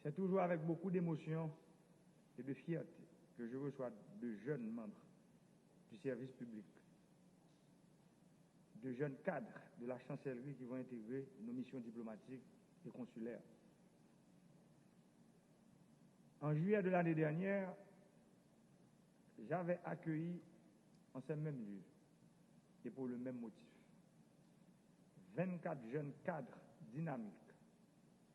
C'est toujours avec beaucoup d'émotion et de fierté que je reçois de jeunes membres du service public, de jeunes cadres de la chancellerie qui vont intégrer nos missions diplomatiques et consulaires. En juillet de l'année dernière, j'avais accueilli en ce même lieu, et pour le même motif, 24 jeunes cadres dynamiques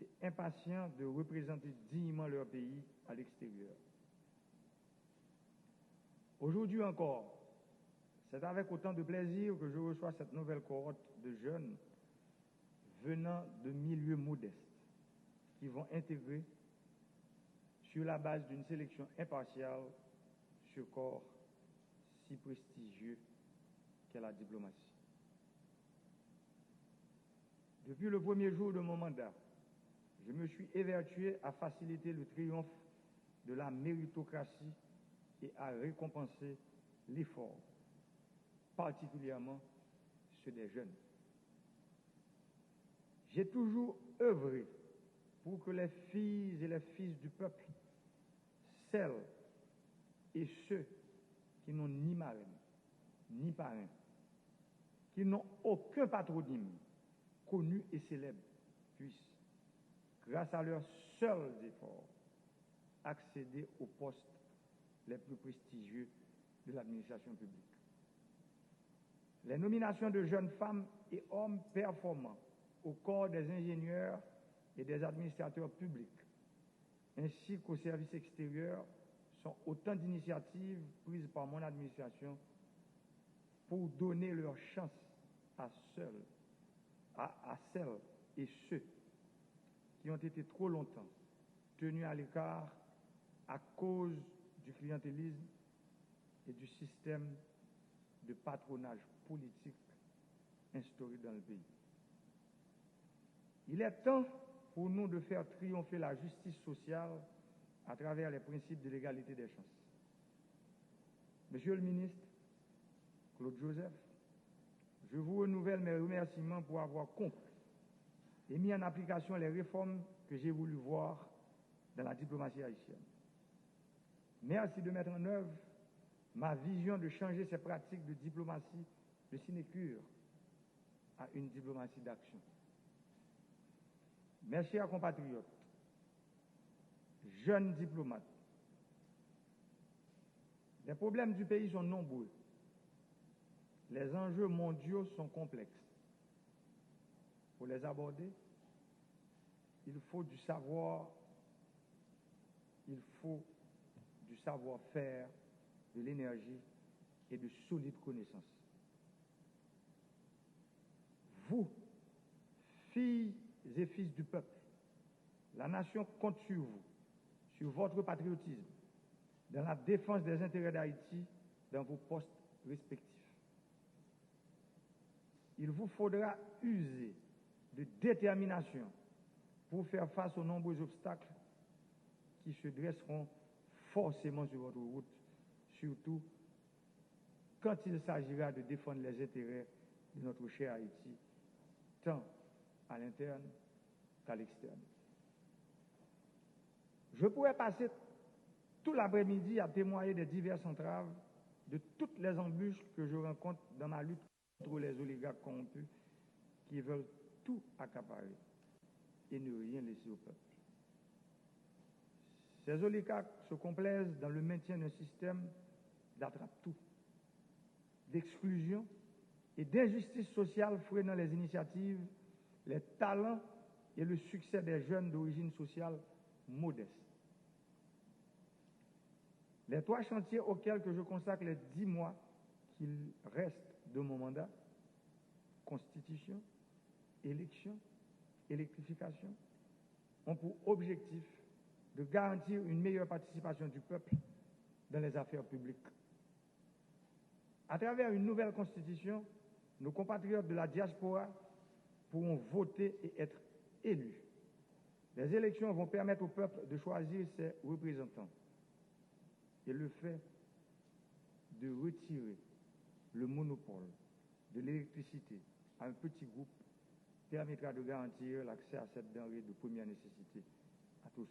et impatients de représenter dignement leur pays à l'extérieur. Aujourd'hui encore, c'est avec autant de plaisir que je reçois cette nouvelle cohorte de jeunes venant de milieux modestes qui vont intégrer sur la base d'une sélection impartiale ce corps si prestigieux qu'est la diplomatie. Depuis le premier jour de mon mandat, je me suis évertué à faciliter le triomphe de la méritocratie et à récompenser l'effort, particulièrement ceux des jeunes. J'ai toujours œuvré pour que les filles et les fils du peuple, celles et ceux qui n'ont ni marraine, ni parrain, qui n'ont aucun patronyme connu et célèbre, puissent, grâce à leurs seuls efforts, accéder aux postes les plus prestigieux de l'administration publique. Les nominations de jeunes femmes et hommes performants au corps des ingénieurs et des administrateurs publics, ainsi qu'au service extérieur, sont autant d'initiatives prises par mon administration pour donner leur chance à celles et ceux qui ont été trop longtemps tenus à l'écart à cause du clientélisme et du système de patronage politique instauré dans le pays. Il est temps pour nous de faire triompher la justice sociale à travers les principes de l'égalité des chances. Monsieur le ministre Claude Joseph, je vous renouvelle mes remerciements pour avoir compris et mis en application les réformes que j'ai voulu voir dans la diplomatie haïtienne. Merci de mettre en œuvre ma vision de changer ces pratiques de diplomatie de sinécure à une diplomatie d'action. Mes chers compatriotes, jeunes diplomates, les problèmes du pays sont nombreux. Les enjeux mondiaux sont complexes. Pour les aborder, il faut du savoir, il faut du savoir-faire, de l'énergie et de solides connaissances. Vous, filles et fils du peuple, la nation compte sur vous, sur votre patriotisme, dans la défense des intérêts d'Haïti, dans vos postes respectifs. Il vous faudra user de détermination pour faire face aux nombreux obstacles qui se dresseront forcément sur votre route, surtout quand il s'agira de défendre les intérêts de notre cher Haïti, tant à l'interne qu'à l'externe. Je pourrais passer tout l'après-midi à témoigner des diverses entraves, de toutes les embûches que je rencontre dans ma lutte contre les oligarques corrompus qui veulent tout accaparer et ne rien laisser au peuple. Ces oligarques se complaisent dans le maintien d'un système d'attrape-tout, d'exclusion et d'injustice sociale freinant les initiatives, les talents et le succès des jeunes d'origine sociale modeste. Les 3 chantiers auxquels que je consacre les 10 mois qu'il reste de mon mandat, constitution, élection, électrification, ont pour objectif de garantir une meilleure participation du peuple dans les affaires publiques. À travers une nouvelle constitution, nos compatriotes de la diaspora pourront voter et être élus. Les élections vont permettre au peuple de choisir ses représentants. Et le fait de retirer le monopole de l'électricité à un petit groupe permettra de garantir l'accès à cette denrée de première nécessité à tous.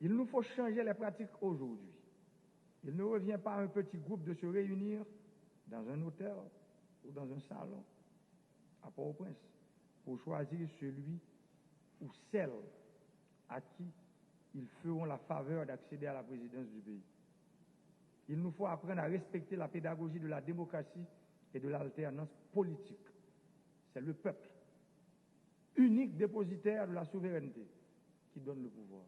Il nous faut changer les pratiques aujourd'hui. Il ne revient pas à un petit groupe de se réunir dans un hôtel ou dans un salon à Port-au-Prince pour choisir celui ou celle à qui ils feront la faveur d'accéder à la présidence du pays. Il nous faut apprendre à respecter la pédagogie de la démocratie et de l'alternance politique. C'est le peuple, unique dépositaire de la souveraineté, qui donne le pouvoir.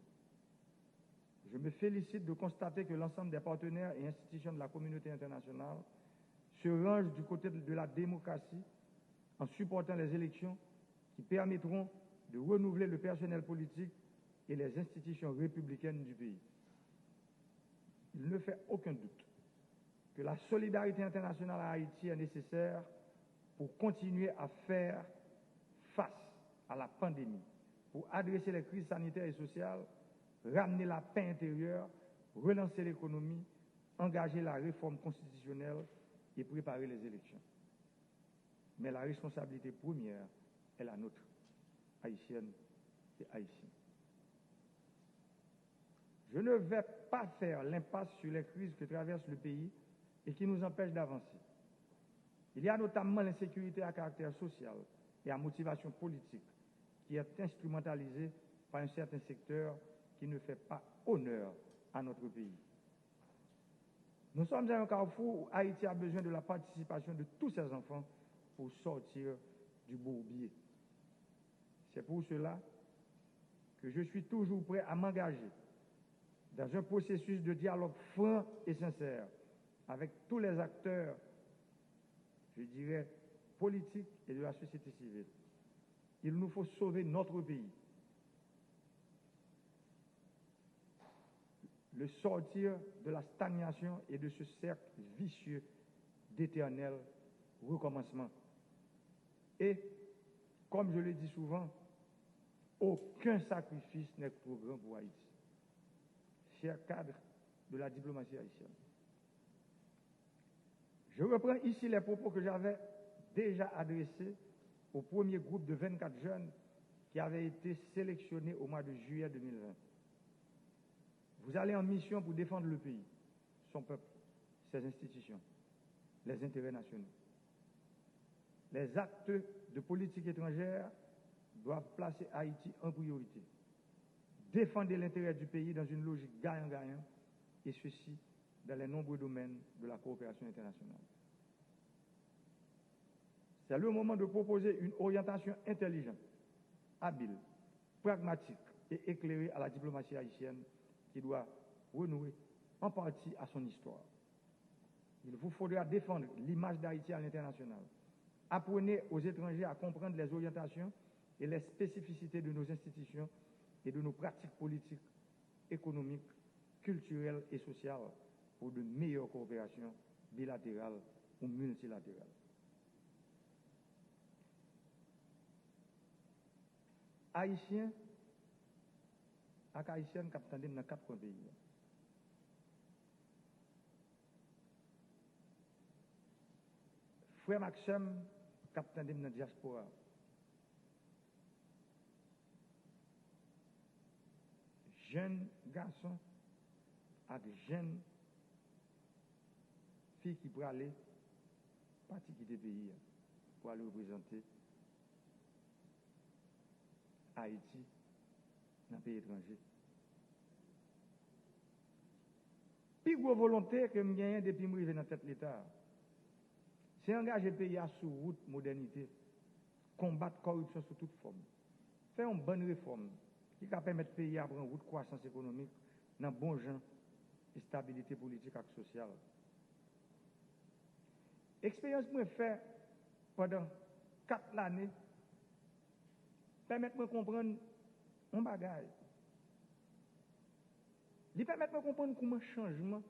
Je me félicite de constater que l'ensemble des partenaires et institutions de la communauté internationale se rangent du côté de la démocratie en supportant les élections qui permettront de renouveler le personnel politique et les institutions républicaines du pays. Il ne fait aucun doute que la solidarité internationale à Haïti est nécessaire pour continuer à faire face à la pandémie, pour adresser les crises sanitaires et sociales, ramener la paix intérieure, relancer l'économie, engager la réforme constitutionnelle et préparer les élections. Mais la responsabilité première est la nôtre, haïtienne et haïtiens. Je ne vais pas faire l'impasse sur les crises que traverse le pays et qui nous empêchent d'avancer. Il y a notamment l'insécurité à caractère social et à motivation politique qui est instrumentalisée par un certain secteur qui ne fait pas honneur à notre pays. Nous sommes à un carrefour où Haïti a besoin de la participation de tous ses enfants pour sortir du bourbier. C'est pour cela que je suis toujours prêt à m'engager dans un processus de dialogue franc et sincère avec tous les acteurs, je dirais, politiques et de la société civile. Il nous faut sauver notre pays, le sortir de la stagnation et de ce cercle vicieux d'éternel recommencement. Et, comme je le dis souvent, aucun sacrifice n'est trop grand pour Haïti. Chers cadres de la diplomatie haïtienne, je reprends ici les propos que j'avais déjà adressés au premier groupe de 24 jeunes qui avaient été sélectionnés au mois de juillet 2020. Vous allez en mission pour défendre le pays, son peuple, ses institutions, les intérêts nationaux. Les actes de politique étrangère doivent placer Haïti en priorité. Défendez l'intérêt du pays dans une logique gagnant-gagnant, et ceci dans les nombreux domaines de la coopération internationale. C'est le moment de proposer une orientation intelligente, habile, pragmatique et éclairée à la diplomatie haïtienne qui doit renouer en partie à son histoire. Il vous faudra défendre l'image d'Haïti à l'international. Apprenez aux étrangers à comprendre les orientations et les spécificités de nos institutions et de nos pratiques politiques, économiques, culturelles et sociales pour de meilleures coopérations bilatérales ou multilatérales. Haïtiens et Haïtiennes qui attendent dans 4 pays. Frère Maxime qui attendent dans la diaspora. Jeunes garçons avec jeunes filles qui pourraient aller partir quitter le pays pour aller représenter Haïti dans le pays étranger. Puis, gros volonté que je gagne depuis que je suis dans tête de l'État, c'est engager le pays à sous route modernité, combattre la corruption sous toute forme, faire une bonne réforme qui va permettre le pays à prendre route croissance économique dans bon genre et stabilité politique et sociale. Expérience que je fais pendant 4 années permet de comprendre un bagage. Il permet de comprendre comment changement,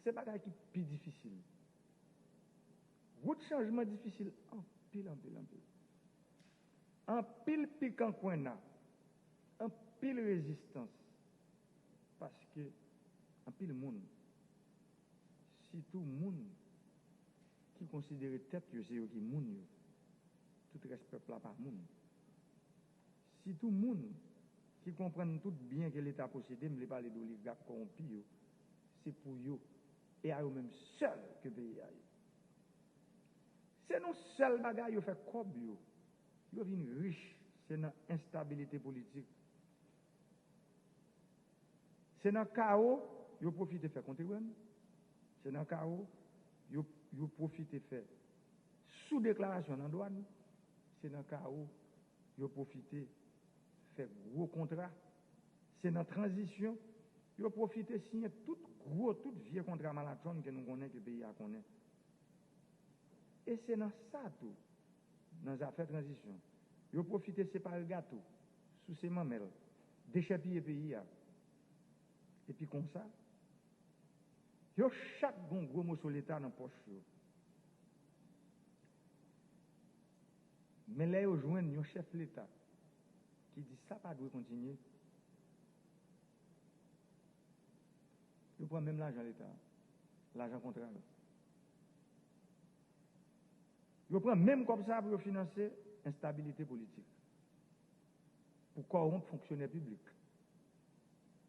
c'est un bagage qui est plus difficile. Route changement difficile, en pile. En pile piquant qu'on a, en pile résistance. Parce que, en pile monde, si tout le monde qui considère tête, c'est eux qui moun, tout reste peuple là par monde. Si tout le monde qui comprennent tout bien que l'État possédé, je ne parle d'oligarques corrompus, c'est pour eux et à eux-mêmes seuls que le pays a. C'est nos seuls bagages qui fait comme eux. Ils viennent riches, c'est dans l'instabilité politique. C'est dans le chaos, ils profitent de faire contribuer. C'est dans le chaos, ils profitent de faire sous-déclaration dans la douane. C'est dans le chaos, ils profitent de faire gros contrats. C'est dans la transition, ils profitent de signer tout vieux contrat marathon que nous connaissons, que le pays a connaît. Et c'est dans ça tout, dans les affaires de transition. Ils profitent de séparer le gâteau sous ses mamelles, d'échapper le pays. Et puis comme ça, ils ont chaque gros mot sur l'État dans la poche. Mais là, ils joignent un chef de l'État qui dit ça pas doit continuer. Ils prennent même l'argent de l'État, l'argent contraire. Ils prennent même comme ça pour financer l'instabilité politique, pour corrompre fonctionnaires publics,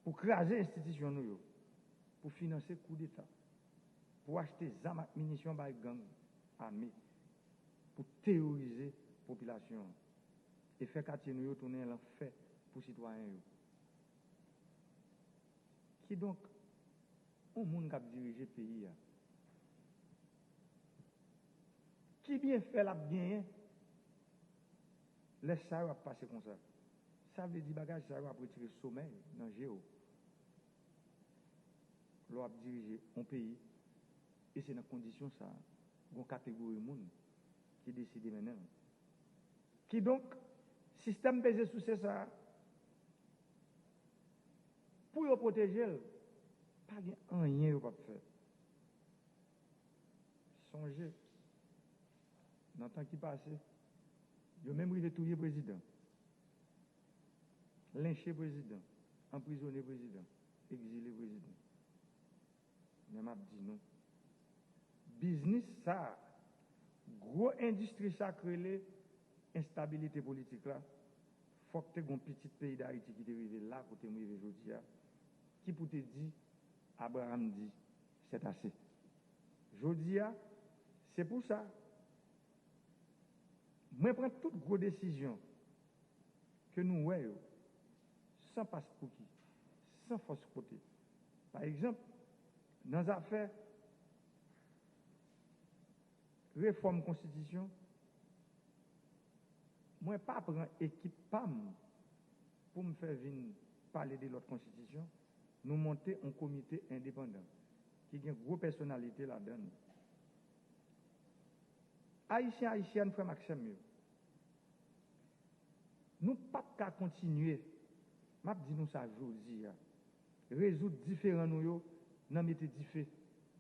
pour craser l'institution, pour financer le coup d'État, pour acheter des armes et munitions par les gangs armés, pour terroriser la population et faire quartier nous tourner à l'enfer pour les citoyens. Qui donc, au monde qui a dirigé le pays, qui bien fait la bien, laisse ça passer comme ça. Ça veut dire bagage ça va retirer le sommeil dans le géo. L'on a dirigé un pays et c'est dans la condition ça, une catégorie de monde qui décide maintenant. Qui donc, système basé sous ça, pour le protéger, pas rien à faire. Songez, dans le temps qui passe, il a même arrivé tout le président, lyncher président, emprisonner président, exiler président. Mais m'a dit non. Business ça, gros industrie ça créé instabilité politique là. Faut que tu aies un petit pays d'Haïti qui est arrivé là, côté moi aujourd'hui, qui pour te dire, Abraham dit, c'est assez. Aujourd'hui, c'est pour ça. Moi, je prends toute grosse décision que nous voyons, sans passe-pour qui, sans force côté. Par exemple, dans les affaires réforme constitution, moi, pas prendre équipe PAM pour me faire venir parler de l'autre constitution, nous monter un comité indépendant qui a une grosse personnalité là-dedans. Haïtiens, Haïtiennes, frère Maxime, nous pas qu'à continuer, je dis nous ça aujourd'hui, résoudre différents nous, dans mettre du feu,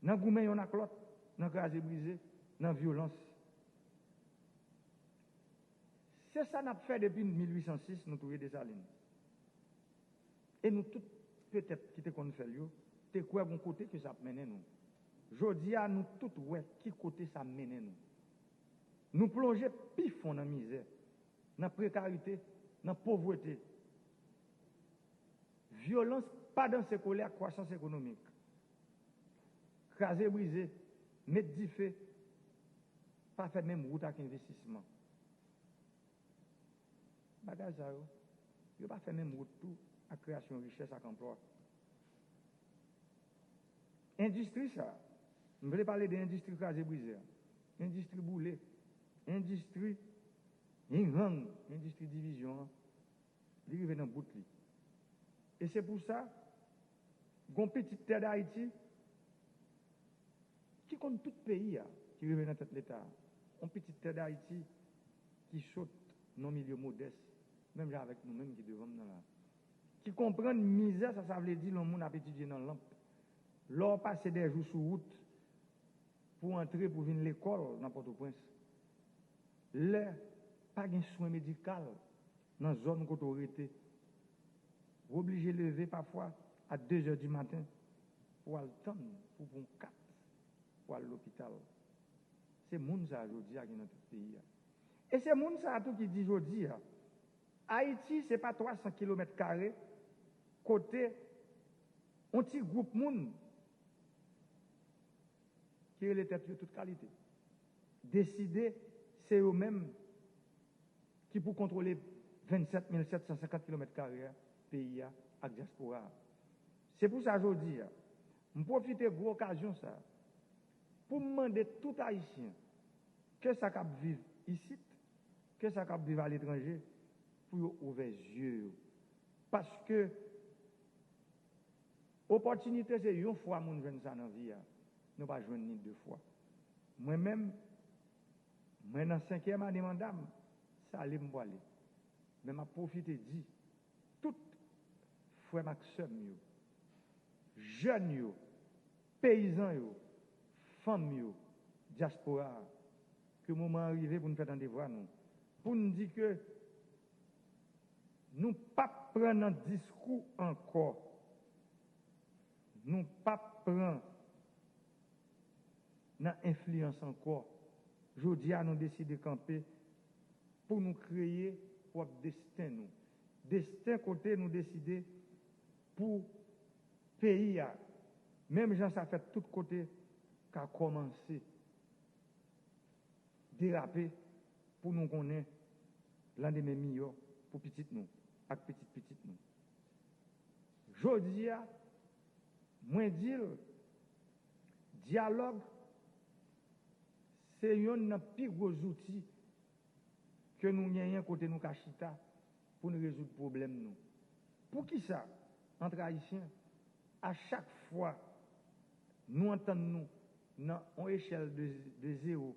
dans goumen on a clotte, dans crasé brisé, dans violence. C'est ça qu'on a fait depuis 1806, nous trouvons des salines. Et nous tous, peut-être, qui te qu'on fait, tu quoi bon côté que ça mène nous. Aujourd'hui, nous tous, ouais, qui côté ça mène nous. Nous plonger pifon dans la misère, dans la précarité, dans la pauvreté. Violence, pas dans ces colères, croissance économique. Craser, briser, mettre du feu, pas faire même route avec investissement. Bagage ça, il pas faire même route tout à création de richesse, à emploi. Industrie ça, je voulais parler de l'industrie craser, briser, industrie boulée, industrie rang, industrie division, il arrive dans le bout de lui. Et c'est pour ça, une petite terre d'Haïti, qui compte tout pays, qui arrive dans l'État, une petite terre d'Haïti qui saute dans le milieu modeste, même avec nous-mêmes qui devons dans là. Qui comprennent misère, ça veut dire que le monde a étudié dans la lampe. L'on passe des jours sur route pour entrer, pour venir à l'école dans Port-au-Prince. Là, pas de soins médicaux dans la zone d'autorité. Obligé de lever parfois à 2 h du matin pour aller attendre, pour prendre 4 pour aller à l'hôpital. C'est le monde ça aujourd'hui qui est dans tout le pays. Et c'est le monde ça tout qui dit aujourd'hui, Haïti, ce n'est pas 300 km², côté, un petit groupe monde qui est les têtes de toute qualité. Décider, c'est eux-mêmes qui pour contrôler 27 750 km² pays à diaspora. C'est pour ça que je dis, je profite de l'occasion ça pour demander tout Haïtien que ça cap vivre ici, que ça cap vivre à l'étranger, pour ouvrir les yeux. Parce que opportunité, c'est une fois que nous jouons ça dans la vie. Nous ne pas jouer ni 2 fois. Moi-même, dans la 5e année, madame, ça allait me aller. Mais je profite de dire, tout frère Maxime, jeunes, paysans, femmes, diaspora, que le moment arrivé pour nous faire des voix, nous. Pour nous dire que nous ne pas prendre un discours encore. Nous ne pas prendre influence encore. Je dis à nous décider de camper pour nous créer notre destin. Nous. Destin côté nous décider pour pays. Même gens ça fait tout côté qu'a commencé déraper pour nous connaître l'un des meilleurs pour petite nous, avec petite nous. Je dis à moi dire dialogue c'est un des plus gros outils que nous avons côté nous cachita pour nous résoudre le problème nous. Pour qui ça entre haïtiens à chaque fois nous entendons nous dans une échelle de 0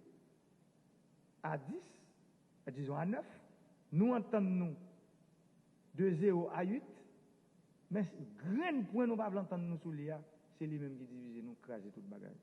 à 10, disons à 9, nous entendons de 0 à 8, mais le grand point nous ne pouvons pas entendre nous sous l'IA, c'est lui-même qui divise nous, craser toute bagage.